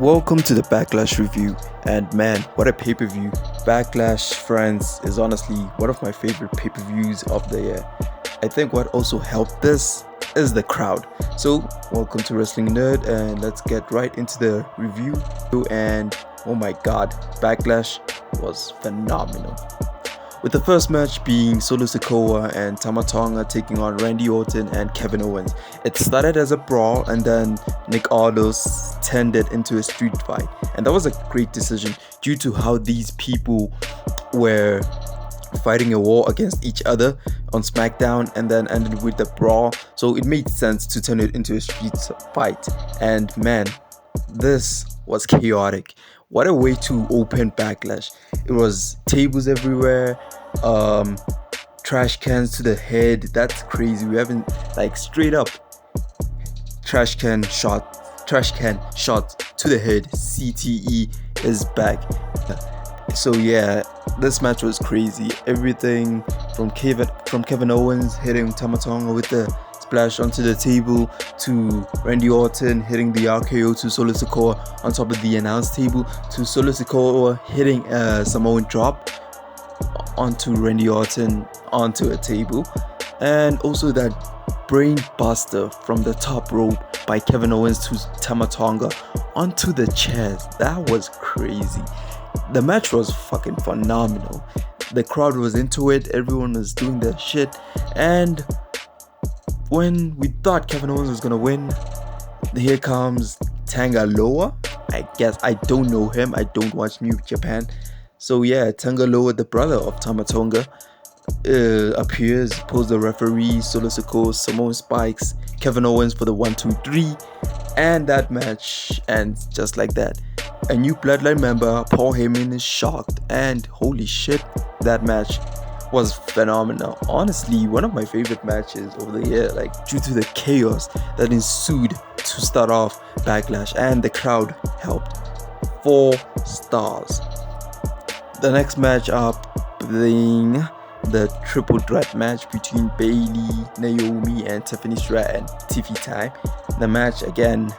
Welcome to the Backlash review, and man, what a pay-per-view. Backlash, friends, is honestly one of my favorite pay-per-views of the year. I think what also helped this is the crowd. So, welcome to Wrestling Nerd, and let's get right into the review. And oh my god, Backlash was phenomenal. With the first match being Solo Sikoa and Tama Tonga taking on Randy Orton and Kevin Owens. It started as a brawl and then Nick Aldis turned it into a street fight. And that was a great decision due to how these people were fighting a war against each other on SmackDown and then ended with the brawl. So it made sense to turn it into a street fight. And man, this was chaotic. What a way to open Backlash. It was tables everywhere, trash cans to the head. That's crazy. We haven't, like, straight up trash can shot to the head. CTE is back. So yeah, this match was crazy. Everything from Kevin Owens hitting Tama Tonga with the splash onto the table, to Randy Orton hitting the RKO to Solo Sikoa on top of the announce table, to Solo Sikoa hitting a Samoan drop onto Randy Orton onto a table, and also that brain buster from the top rope by Kevin Owens to Tama Tonga onto the chairs. That was crazy. The match was fucking phenomenal. The crowd was into it, everyone was doing their shit, and when we thought Kevin Owens was gonna win, here comes Tangaloa. I guess I don't know him. I don't watch New Japan. So yeah, Tangaloa, the brother of Tama Tonga, appears, pulls the referee, Solo Sikoa, Samoan spikes, Kevin Owens for the 1-2-3, and that match ends just like that. A new Bloodline member, Paul Heyman, is shocked, and holy shit, that match was phenomenal. Honestly, one of my favorite matches over the year, like, due to the chaos that ensued to start off Backlash, and the crowd helped. 4 stars. The next match up being the triple threat match between Bayley, Naomi, and Tiffany Stratton. TV time. The match again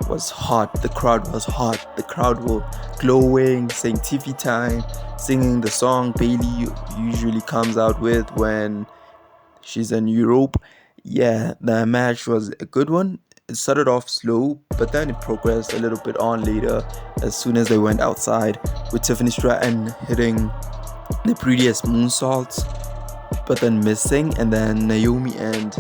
was hot. The crowd was hot. The crowd were glowing, saying TV time, singing the song Bayley usually comes out with when she's in Europe. Yeah, the match was a good one. It started off slow, but then it progressed a little bit on later as soon as they went outside, with Tiffany Stratton hitting the previous moonsaults but then missing, and then Naomi and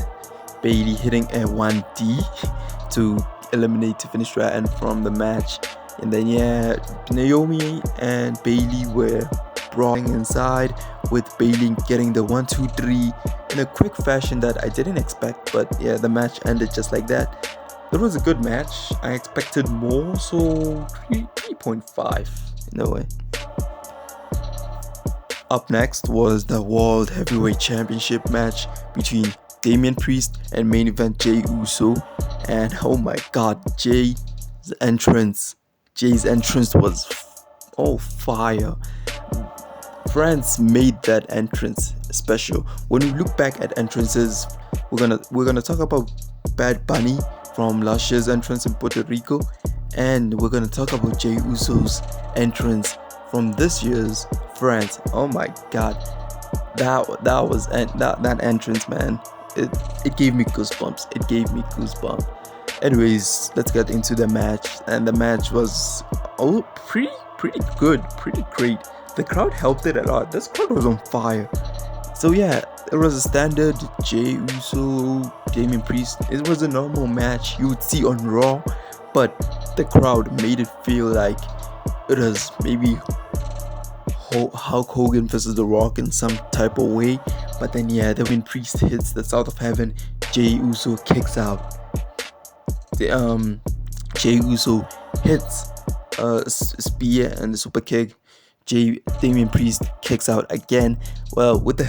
Bayley hitting a 1D to eliminate Tiffany Stratton from the match. And then yeah, Naomi and Bayley were brawling inside, with Bayley getting the 1-2-3 in a quick fashion that I didn't expect, but yeah, the match ended just like that. It was a good match. I expected more, so 3.5 in a way. Up next was the World Heavyweight Championship match between Damian Priest and main event Jey Uso. And oh my god, Jay's entrance was fire. France made that entrance special. When we look back at entrances, we're gonna talk about Bad Bunny from last year's entrance in Puerto Rico, and we're gonna talk about Jey Uso's entrance from this year's France. Oh my god, that entrance, man. It gave me goosebumps. Anyways, let's get into the match, and the match was pretty good, pretty great. The crowd helped it a lot. This crowd was on fire. So yeah, it was a standard Jey Uso, Damian Priest. It was a normal match you would see on Raw, but the crowd made it feel like it was maybe Hulk Hogan versus The Rock in some type of way. But then yeah, Damian Priest hits the South of Heaven. Jey Uso kicks out. Jey Uso hits a spear and the super kick. Damian Priest kicks out again. Well, with the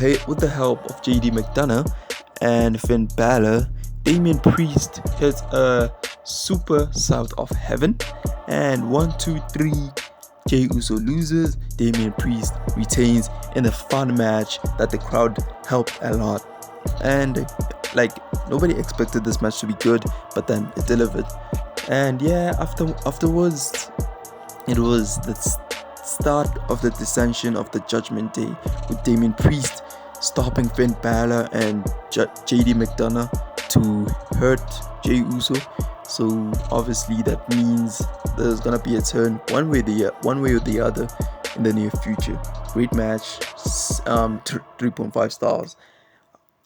help of JD McDonough and Finn Balor, Damian Priest hits a super South of Heaven, and 1-2-3. Jey Uso loses. Damian Priest retains in a fun match that the crowd helped a lot. And like, nobody expected this match to be good, but then it delivered. And yeah, afterwards, it was the start of the dissension of the Judgment Day, with Damien Priest stopping Finn Balor and JD McDonough to hurt Jey Uso. So obviously that means there's gonna be a turn one way or the other in the near future. Great match, 3.5 stars.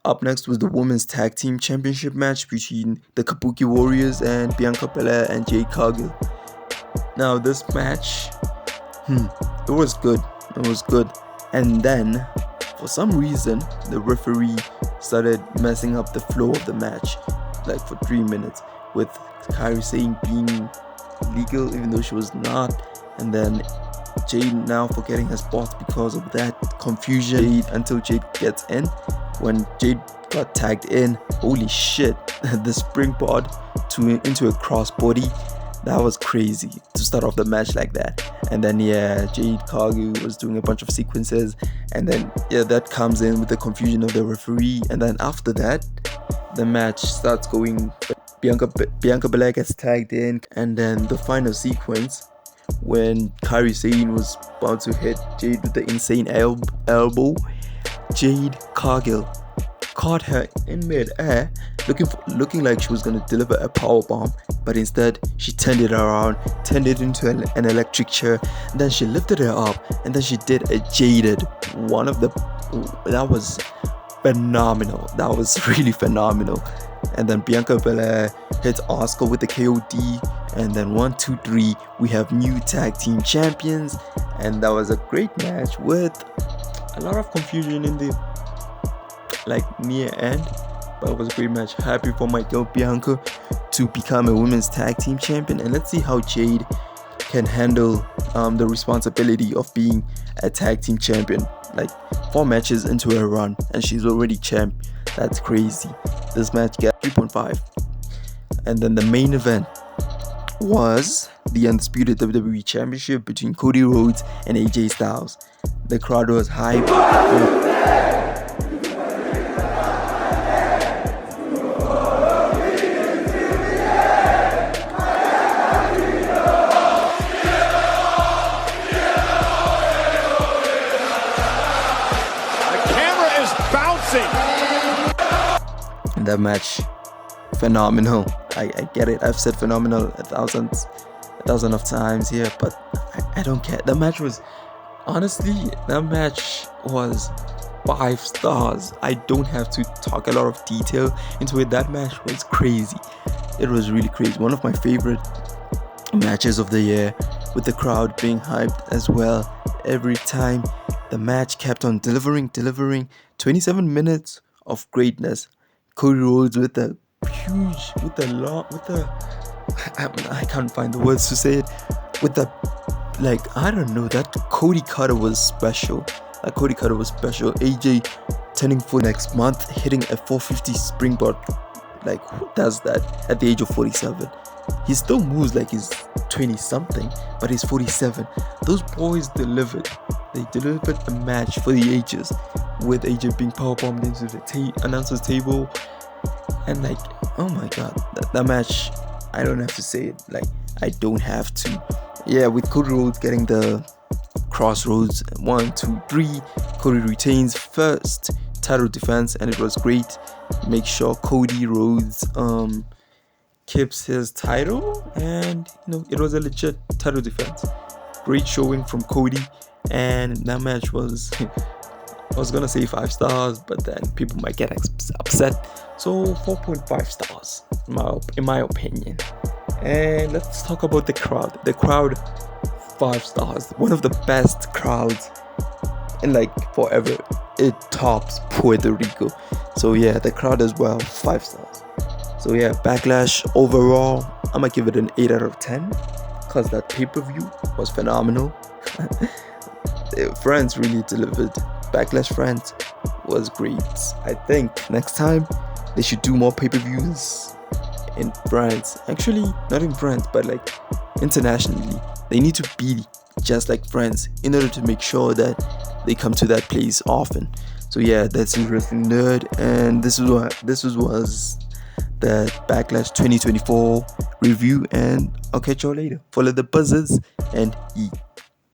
Up next was the Women's Tag Team Championship match between the Kabuki Warriors and Bianca Belair and Jade Cargill. Now this match, it was good. And then, for some reason, the referee started messing up the flow of the match, like for 3 minutes, with Kairi Sane being legal even though she was not, and then Jade now forgetting her spots because of that confusion until Jade gets in. When Jade got tagged in, holy shit, the springboard into a crossbody, that was crazy to start off the match like that. And then Jade Cargill was doing a bunch of sequences, and then that comes in with the confusion of the referee. And then after that, the match starts going. Bianca Belair gets tagged in, and then the final sequence when Kairi Sane was about to hit Jade with the insane elbow, Jade Cargill caught her in mid-air, looking like she was going to deliver a power bomb, but instead she turned it around, turned it into an electric chair, and then she lifted her up, and then she did a jaded one of the. That was phenomenal. That was really phenomenal. And then Bianca Belair hits Asuka with the KOD, and then 1, 2, 3, we have new tag team champions, and that was a great match with a lot of confusion in the near end, but it was a great match. Happy for my girl Bianca to become a women's tag team champion, and let's see how Jade can handle the responsibility of being a tag team champion. 4 matches into a run and she's already champ. That's crazy. This match got 3.5. And then the main event was the undisputed WWE Championship between Cody Rhodes and AJ Styles. The crowd was hype. That match, phenomenal. I get it. I've said phenomenal a thousand of times here, but I don't care. That match was 5 stars. I don't have to talk a lot of detail into it. That match was crazy. It was really crazy. One of my favorite matches of the year, with the crowd being hyped as well. Every time the match kept on delivering. 27 minutes of greatness. Cody Rhodes with the I can't find the words to say it, with the that Cody Cutter was special. AJ turning full next month, hitting a 450 springboard. Who does that at the age of 47? He still moves like he's 20 something, but he's 47. Those boys delivered. They delivered the match for the ages, with AJ being powerbombed into the announcer's table. And oh my god, that match, I don't have to say it. I don't have to. Yeah, with Cody Rhodes getting the crossroads, 1, 2, 3, Cody retains first title defense, and it was great. Make sure Cody Rhodes keeps his title, and it was a legit title defense. Great showing from Cody, and that match was I was gonna say 5 stars, but then people might get upset, so 4.5 stars in my opinion. And let's talk about the crowd. The crowd, 5 stars. One of the best crowds in forever. It tops Puerto Rico. So yeah, the crowd as well, 5 stars. So yeah, Backlash overall, I'm gonna give it an 8 out of 10, because that pay-per-view was phenomenal. France really delivered. Backlash France was great. I think next time they should do more pay-per-views in France. Actually, not in France, but internationally. They need to be just like France in order to make sure that they come to that place often. So yeah, that's Wrestling Nerd, and this was the the Backlash 2024 review, and I'll catch y'all later. Follow the buzzers and eat.